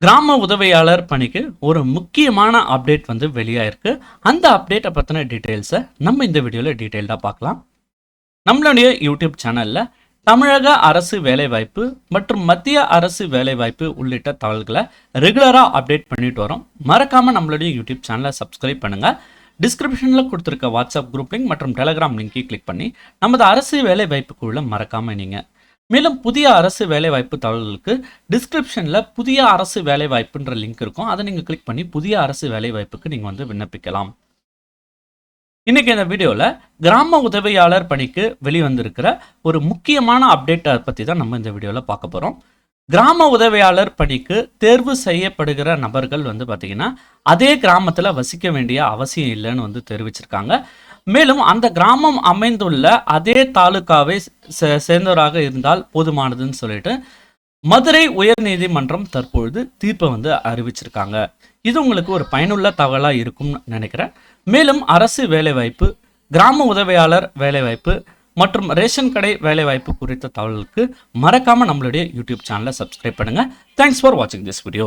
கிராம உதவியாளர் பணிக்கு ஒரு முக்கியமான அப்டேட் வந்து வெளியாயிருக்கு. அந்த அப்டேட்டை பற்றின டீட்டெயில்ஸை நம்ம இந்த வீடியோவில் டீட்டெயில்டாக பார்க்கலாம். நம்மளுடைய யூடியூப் சேனலில் தமிழக அரசு வேலைவாய்ப்பு மற்றும் மத்திய அரசு வேலைவாய்ப்பு உள்ளிட்ட தகவல்களை ரெகுலராக அப்டேட் பண்ணிட்டு வரோம். மறக்காமல் நம்மளுடைய யூடியூப் சேனலை சப்ஸ்கிரைப் பண்ணுங்கள். டிஸ்கிரிப்ஷனில் கொடுத்துருக்க வாட்ஸ்அப் குரூப் லிங்க் மற்றும் டெலகிராம் லிங்கை கிளிக் பண்ணி நமது அரசு வேலைவாய்ப்புக்குள்ள மறக்காமல் நீங்கள் மேலும் புதிய அரசு வேலைவாய்ப்பு தகவல்களுக்கு டிஸ்கிரிப்ஷனில் புதிய அரசு வேலைவாய்ப்புன்ற லிங்க் இருக்கும். அதை நீங்கள் கிளிக் பண்ணி புதிய அரசு வேலைவாய்ப்புக்கு நீங்கள் வந்து விண்ணப்பிக்கலாம். இன்னைக்கு இந்த வீடியோவில் கிராம உதவியாளர் பணிக்கு வெளிவந்திருக்கிற ஒரு முக்கியமான அப்டேட்டை பற்றி தான் நம்ம இந்த வீடியோவில் பார்க்க போகிறோம். கிராம உதவியாளர் பணிக்கு தேர்வு செய்யப்படுகிற நபர்கள் வந்து பார்த்திங்கன்னா அதே கிராமத்தில் வசிக்க வேண்டிய அவசியம் இல்லைன்னு வந்து தெரிவிச்சிருக்காங்க. மேலும் அந்த கிராமம் அமைந்துள்ள அதே தாலுகாவை சேர்ந்தவராக இருந்தால் போதுமானதுன்னு சொல்லிட்டு மதுரை உயர்நீதிமன்றம் தற்பொழுது தீர்ப்பை வந்து அறிவிச்சிருக்காங்க. இது உங்களுக்கு ஒரு பயனுள்ள தகவலாக இருக்கும்னு நினைக்கிறேன். மேலும் அரசு வேலைவாய்ப்பு, கிராம உதவியாளர் வேலைவாய்ப்பு மற்றும் ரேஷன் கடை வேலைவாய்ப்பு குறித்த தகவலுக்கு மறக்காமல் நம்மளுடைய யூடியூப் சேனலை சப்ஸ்கிரைப் பண்ணுங்கள். தேங்க்ஸ் ஃபார் வாட்சிங் திஸ் வீடியோ.